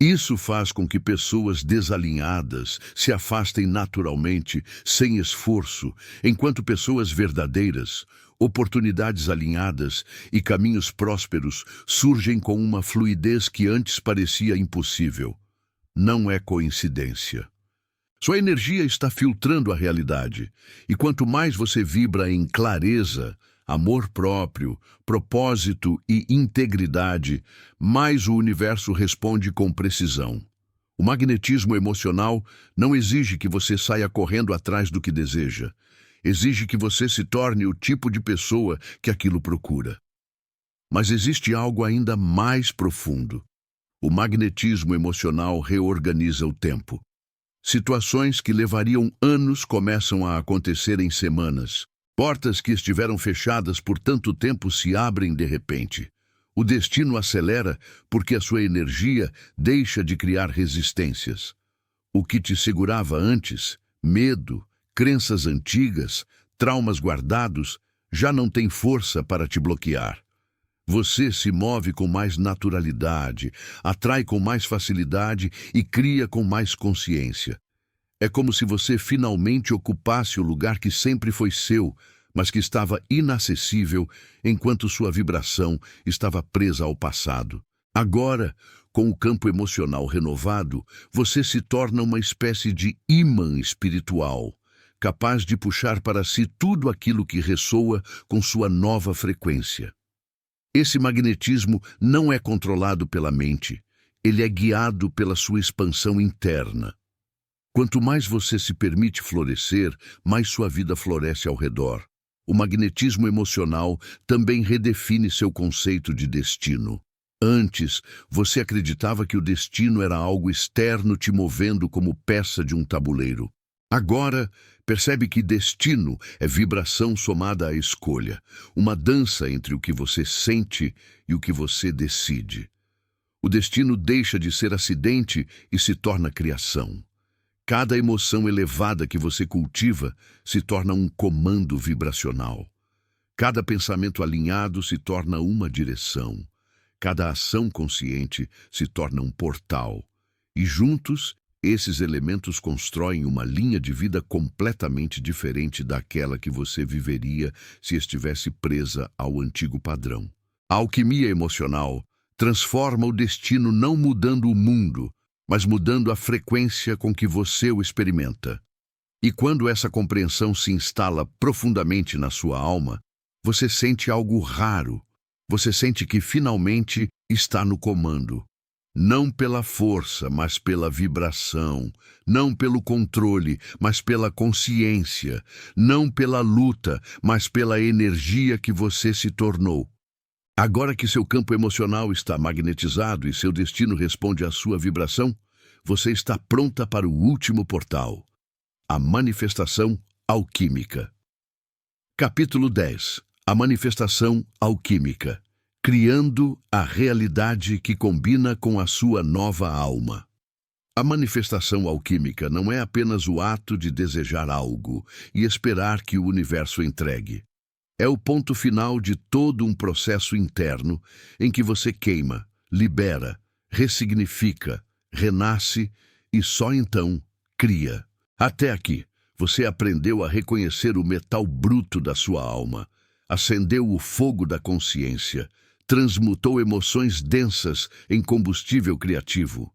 Isso faz com que pessoas desalinhadas se afastem naturalmente, sem esforço, enquanto pessoas verdadeiras, oportunidades alinhadas e caminhos prósperos surgem com uma fluidez que antes parecia impossível. Não é coincidência. Sua energia está filtrando a realidade, e quanto mais você vibra em clareza, amor próprio, propósito e integridade, mais o universo responde com precisão. O magnetismo emocional não exige que você saia correndo atrás do que deseja. Exige que você se torne o tipo de pessoa que aquilo procura. Mas existe algo ainda mais profundo. O magnetismo emocional reorganiza o tempo. Situações que levariam anos começam a acontecer em semanas. Portas que estiveram fechadas por tanto tempo se abrem de repente. O destino acelera porque a sua energia deixa de criar resistências. O que te segurava antes, medo, crenças antigas, traumas guardados, já não tem força para te bloquear. Você se move com mais naturalidade, atrai com mais facilidade e cria com mais consciência. É como se você finalmente ocupasse o lugar que sempre foi seu, mas que estava inacessível enquanto sua vibração estava presa ao passado. Agora, com o campo emocional renovado, você se torna uma espécie de ímã espiritual, capaz de puxar para si tudo aquilo que ressoa com sua nova frequência. Esse magnetismo não é controlado pela mente, ele é guiado pela sua expansão interna. Quanto mais você se permite florescer, mais sua vida floresce ao redor. O magnetismo emocional também redefine seu conceito de destino. Antes, você acreditava que o destino era algo externo te movendo como peça de um tabuleiro. Agora, percebe que destino é vibração somada à escolha, uma dança entre o que você sente e o que você decide. O destino deixa de ser acidente e se torna criação. Cada emoção elevada que você cultiva se torna um comando vibracional. Cada pensamento alinhado se torna uma direção. Cada ação consciente se torna um portal. E juntos, esses elementos constroem uma linha de vida completamente diferente daquela que você viveria se estivesse presa ao antigo padrão. A alquimia emocional transforma o destino não mudando o mundo, mas mudando a frequência com que você o experimenta. E quando essa compreensão se instala profundamente na sua alma, você sente algo raro. Você sente que finalmente está no comando. Não pela força, mas pela vibração. Não pelo controle, mas pela consciência. Não pela luta, mas pela energia que você se tornou. Agora que seu campo emocional está magnetizado e seu destino responde à sua vibração, você está pronta para o último portal, a manifestação alquímica. Capítulo 10. A manifestação alquímica, criando a realidade que combina com a sua nova alma. A manifestação alquímica não é apenas o ato de desejar algo e esperar que o universo entregue. É o ponto final de todo um processo interno em que você queima, libera, ressignifica, renasce e só então cria. Até aqui, você aprendeu a reconhecer o metal bruto da sua alma, acendeu o fogo da consciência, transmutou emoções densas em combustível criativo,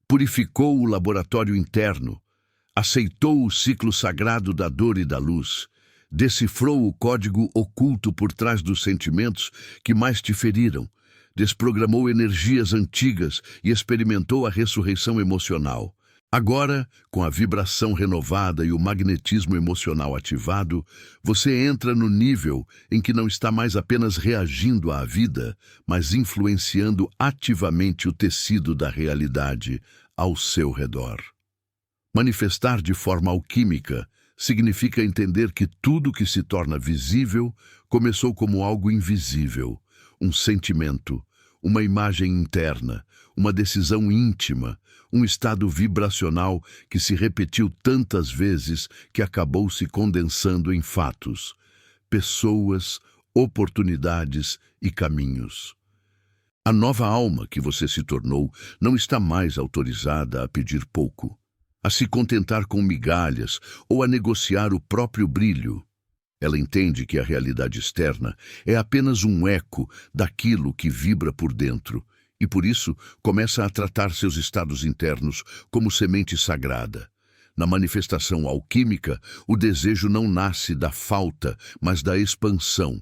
purificou o laboratório interno, aceitou o ciclo sagrado da dor e da luz, decifrou o código oculto por trás dos sentimentos que mais te feriram, desprogramou energias antigas e experimentou a ressurreição emocional. Agora, com a vibração renovada e o magnetismo emocional ativado, você entra no nível em que não está mais apenas reagindo à vida, mas influenciando ativamente o tecido da realidade ao seu redor. Manifestar de forma alquímica significa entender que tudo que se torna visível começou como algo invisível, um sentimento, uma imagem interna, uma decisão íntima, um estado vibracional que se repetiu tantas vezes que acabou se condensando em fatos, pessoas, oportunidades e caminhos. A nova alma que você se tornou não está mais autorizada a pedir pouco, a se contentar com migalhas ou a negociar o próprio brilho. Ela entende que a realidade externa é apenas um eco daquilo que vibra por dentro e, por isso, começa a tratar seus estados internos como semente sagrada. Na manifestação alquímica, o desejo não nasce da falta, mas da expansão.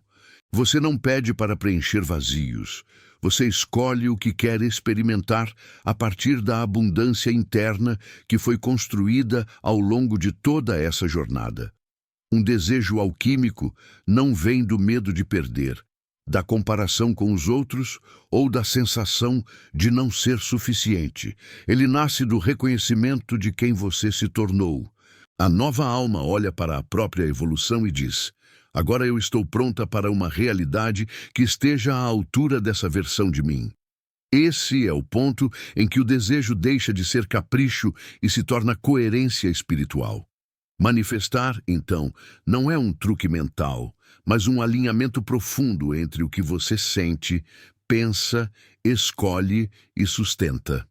Você não pede para preencher vazios. Você escolhe o que quer experimentar a partir da abundância interna que foi construída ao longo de toda essa jornada. Um desejo alquímico não vem do medo de perder, da comparação com os outros ou da sensação de não ser suficiente. Ele nasce do reconhecimento de quem você se tornou. A nova alma olha para a própria evolução e diz: agora eu estou pronta para uma realidade que esteja à altura dessa versão de mim. Esse é o ponto em que o desejo deixa de ser capricho e se torna coerência espiritual. Manifestar, então, não é um truque mental, mas um alinhamento profundo entre o que você sente, pensa, escolhe e sustenta.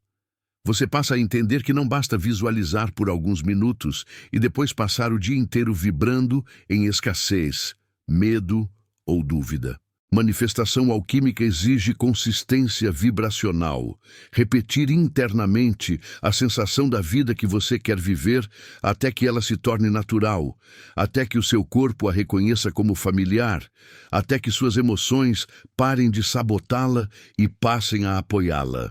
Você passa a entender que não basta visualizar por alguns minutos e depois passar o dia inteiro vibrando em escassez, medo ou dúvida. Manifestação alquímica exige consistência vibracional, repetir internamente a sensação da vida que você quer viver até que ela se torne natural, até que o seu corpo a reconheça como familiar, até que suas emoções parem de sabotá-la e passem a apoiá-la.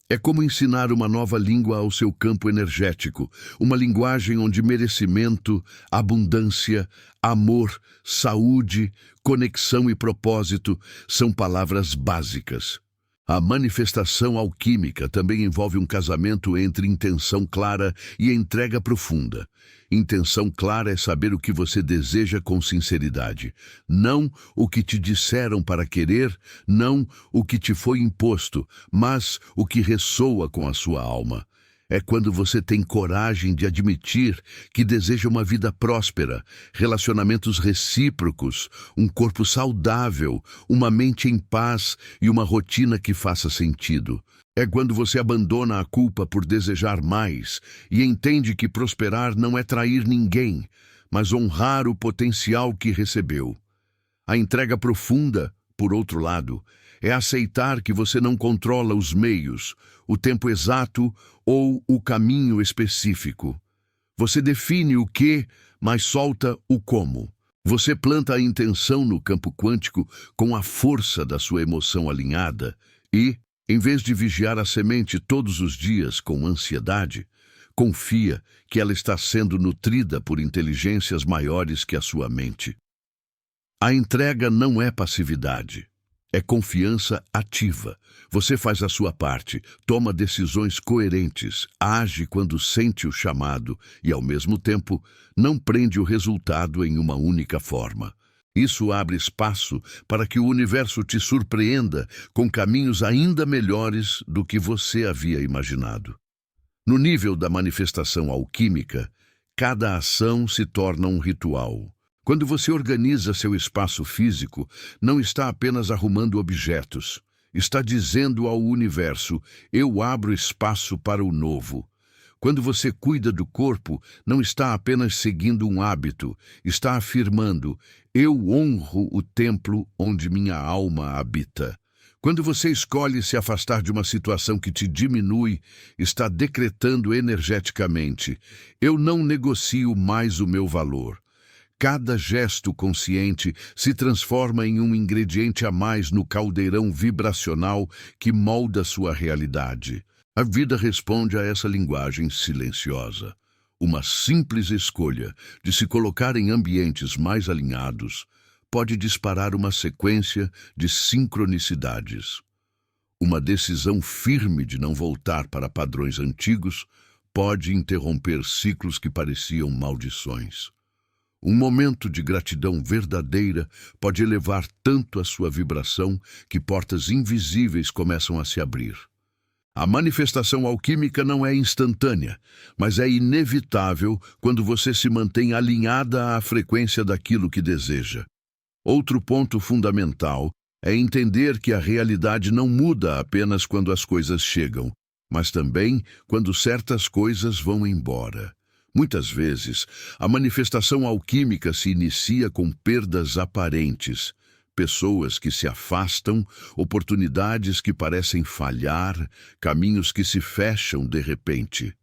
É como ensinar uma nova língua ao seu campo energético, uma linguagem onde merecimento, abundância, amor, saúde, conexão e propósito são palavras básicas. A manifestação alquímica também envolve um casamento entre intenção clara e entrega profunda. Intenção clara é saber o que você deseja com sinceridade, não o que te disseram para querer, não o que te foi imposto, mas o que ressoa com a sua alma. É quando você tem coragem de admitir que deseja uma vida próspera, relacionamentos recíprocos, um corpo saudável, uma mente em paz e uma rotina que faça sentido. É quando você abandona a culpa por desejar mais e entende que prosperar não é trair ninguém, mas honrar o potencial que recebeu. A entrega profunda, por outro lado, é aceitar que você não controla os meios, o tempo exato ou o caminho específico. Você define o que, mas solta o como. Você planta a intenção no campo quântico com a força da sua emoção alinhada e, em vez de vigiar a semente todos os dias com ansiedade, confia que ela está sendo nutrida por inteligências maiores que a sua mente. A entrega não é passividade. É confiança ativa. Você faz a sua parte, toma decisões coerentes, age quando sente o chamado e, ao mesmo tempo, não prende o resultado em uma única forma. Isso abre espaço para que o universo te surpreenda com caminhos ainda melhores do que você havia imaginado. No nível da manifestação alquímica, cada ação se torna um ritual. Quando você organiza seu espaço físico, não está apenas arrumando objetos. Está dizendo ao universo: eu abro espaço para o novo. Quando você cuida do corpo, não está apenas seguindo um hábito. Está afirmando: eu honro o templo onde minha alma habita. Quando você escolhe se afastar de uma situação que te diminui, está decretando energeticamente: eu não negocio mais o meu valor. Cada gesto consciente se transforma em um ingrediente a mais no caldeirão vibracional que molda sua realidade. A vida responde a essa linguagem silenciosa. Uma simples escolha de se colocar em ambientes mais alinhados pode disparar uma sequência de sincronicidades. Uma decisão firme de não voltar para padrões antigos pode interromper ciclos que pareciam maldições. Um momento de gratidão verdadeira pode elevar tanto a sua vibração que portas invisíveis começam a se abrir. A manifestação alquímica não é instantânea, mas é inevitável quando você se mantém alinhada à frequência daquilo que deseja. Outro ponto fundamental é entender que a realidade não muda apenas quando as coisas chegam, mas também quando certas coisas vão embora. Muitas vezes, a manifestação alquímica se inicia com perdas aparentes, pessoas que se afastam, oportunidades que parecem falhar, caminhos que se fecham de repente.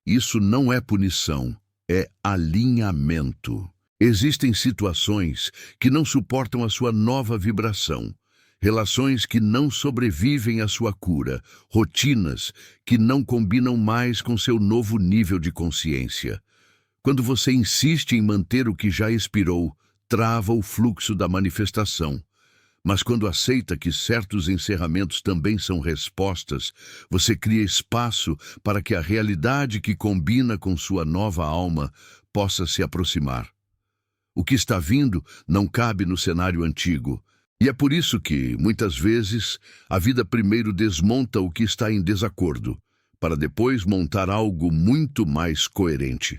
Isso não é punição, é alinhamento. Existem situações que não suportam a sua nova vibração, relações que não sobrevivem à sua cura, rotinas que não combinam mais com seu novo nível de consciência. Quando você insiste em manter o que já expirou, trava o fluxo da manifestação. Mas quando aceita que certos encerramentos também são respostas, você cria espaço para que a realidade que combina com sua nova alma possa se aproximar. O que está vindo não cabe no cenário antigo. E é por isso que, muitas vezes, a vida primeiro desmonta o que está em desacordo, para depois montar algo muito mais coerente.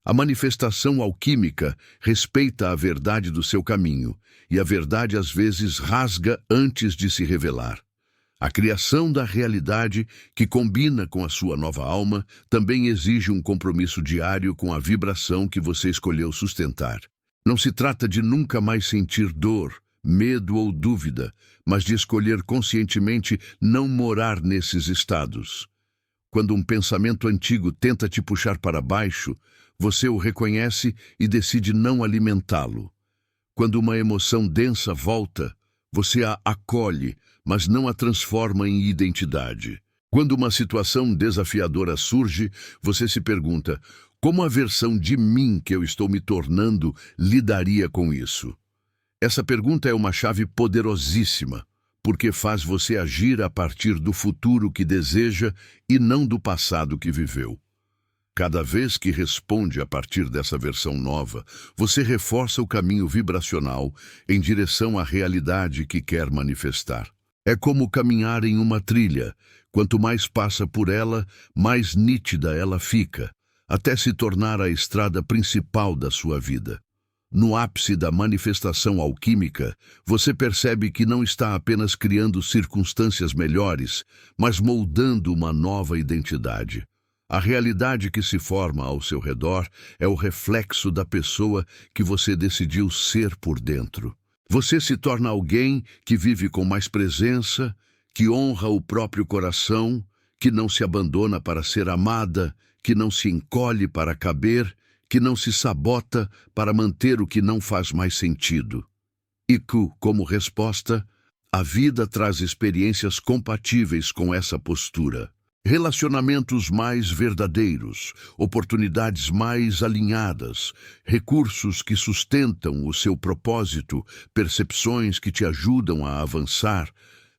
A manifestação alquímica respeita a verdade do seu caminho, e a verdade às vezes rasga antes de se revelar. A criação da realidade, que combina com a sua nova alma, também exige um compromisso diário com a vibração que você escolheu sustentar. Não se trata de nunca mais sentir dor, medo ou dúvida, mas de escolher conscientemente não morar nesses estados. Quando um pensamento antigo tenta te puxar para baixo, você o reconhece e decide não alimentá-lo. Quando uma emoção densa volta, você a acolhe, mas não a transforma em identidade. Quando uma situação desafiadora surge, você se pergunta: como a versão de mim que eu estou me tornando lidaria com isso? Essa pergunta é uma chave poderosíssima, porque faz você agir a partir do futuro que deseja e não do passado que viveu. Cada vez que responde a partir dessa versão nova, você reforça o caminho vibracional em direção à realidade que quer manifestar. É como caminhar em uma trilha. Quanto mais passa por ela, mais nítida ela fica, até se tornar a estrada principal da sua vida. No ápice da manifestação alquímica, você percebe que não está apenas criando circunstâncias melhores, mas moldando uma nova identidade. A realidade que se forma ao seu redor é o reflexo da pessoa que você decidiu ser por dentro. Você se torna alguém que vive com mais presença, que honra o próprio coração, que não se abandona para ser amada, que não se encolhe para caber, que não se sabota para manter o que não faz mais sentido. E como resposta, a vida traz experiências compatíveis com essa postura. Relacionamentos mais verdadeiros, oportunidades mais alinhadas, recursos que sustentam o seu propósito, percepções que te ajudam a avançar,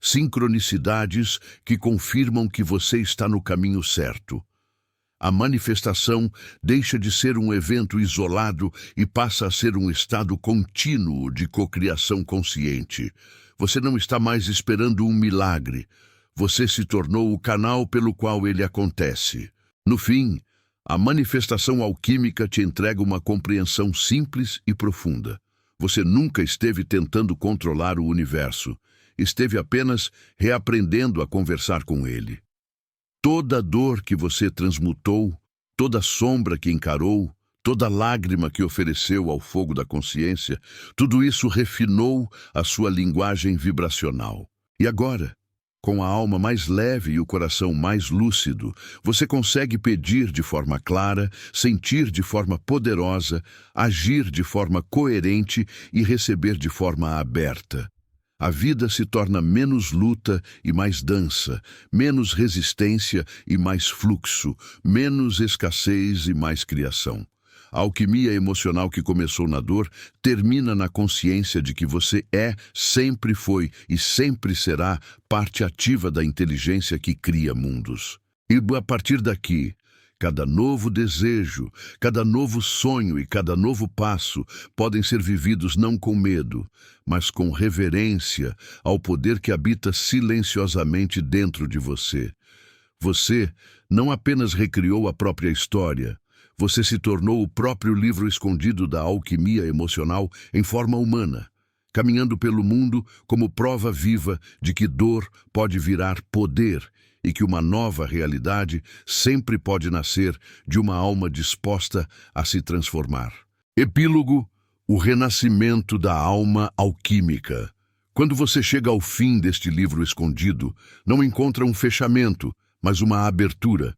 sincronicidades que confirmam que você está no caminho certo. A manifestação deixa de ser um evento isolado e passa a ser um estado contínuo de cocriação consciente. Você não está mais esperando um milagre. Você se tornou o canal pelo qual ele acontece. No fim, a manifestação alquímica te entrega uma compreensão simples e profunda. Você nunca esteve tentando controlar o universo. Esteve apenas reaprendendo a conversar com ele. Toda dor que você transmutou, toda sombra que encarou, toda lágrima que ofereceu ao fogo da consciência, tudo isso refinou a sua linguagem vibracional. E agora, Com a alma mais leve e o coração mais lúcido, você consegue pedir de forma clara, sentir de forma poderosa, agir de forma coerente e receber de forma aberta. A vida se torna menos luta e mais dança, menos resistência e mais fluxo, menos escassez e mais criação. A alquimia emocional que começou na dor termina na consciência de que você sempre foi e sempre será parte ativa da inteligência que cria mundos. E a partir daqui, cada novo desejo, cada novo sonho e cada novo passo podem ser vividos não com medo, mas com reverência ao poder que habita silenciosamente dentro de você. Você não apenas recriou a própria história, você se tornou o próprio livro escondido da alquimia emocional em forma humana, caminhando pelo mundo como prova viva de que dor pode virar poder e que uma nova realidade sempre pode nascer de uma alma disposta a se transformar. Epílogo: o renascimento da alma alquímica. Quando você chega ao fim deste livro escondido, não encontra um fechamento, mas uma abertura.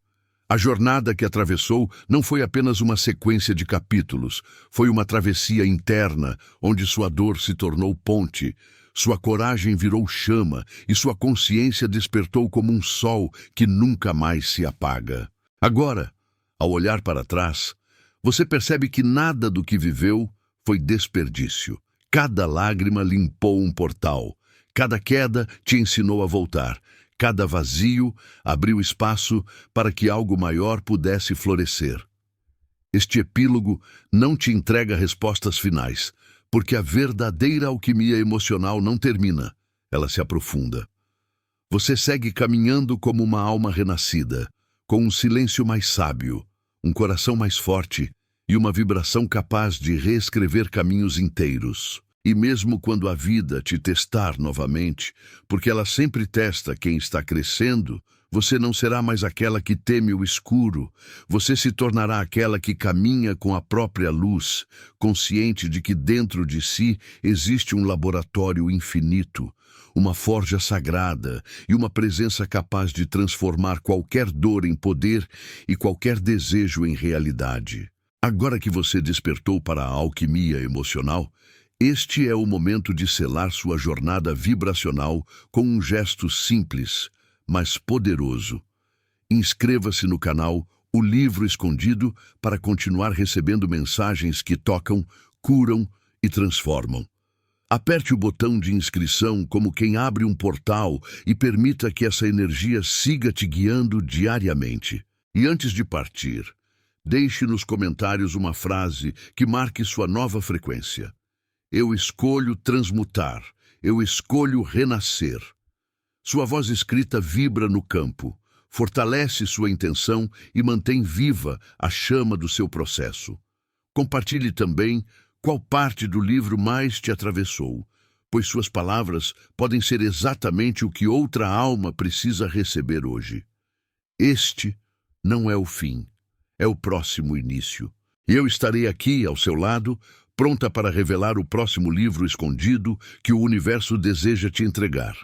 A jornada que atravessou não foi apenas uma sequência de capítulos, foi uma travessia interna, onde sua dor se tornou ponte, sua coragem virou chama e sua consciência despertou como um sol que nunca mais se apaga. Agora, ao olhar para trás, você percebe que nada do que viveu foi desperdício. Cada lágrima limpou um portal, cada queda te ensinou a voltar. Cada vazio abriu espaço para que algo maior pudesse florescer. Este epílogo não te entrega respostas finais, porque a verdadeira alquimia emocional não termina, ela se aprofunda. Você segue caminhando como uma alma renascida, com um silêncio mais sábio, um coração mais forte e uma vibração capaz de reescrever caminhos inteiros. E mesmo quando a vida te testar novamente, porque ela sempre testa quem está crescendo, você não será mais aquela que teme o escuro, você se tornará aquela que caminha com a própria luz, consciente de que dentro de si existe um laboratório infinito, uma forja sagrada e uma presença capaz de transformar qualquer dor em poder e qualquer desejo em realidade. Agora que você despertou para a alquimia emocional, este é o momento de selar sua jornada vibracional com um gesto simples, mas poderoso. Inscreva-se no canal O Livro Escondido para continuar recebendo mensagens que tocam, curam e transformam. Aperte o botão de inscrição como quem abre um portal e permita que essa energia siga te guiando diariamente. E antes de partir, deixe nos comentários uma frase que marque sua nova frequência. Eu escolho transmutar, eu escolho renascer. Sua voz escrita vibra no campo, fortalece sua intenção e mantém viva a chama do seu processo. Compartilhe também qual parte do livro mais te atravessou, pois suas palavras podem ser exatamente o que outra alma precisa receber hoje. Este não é o fim, é o próximo início. E eu estarei aqui ao seu lado, pronta para revelar o próximo livro escondido que o universo deseja te entregar.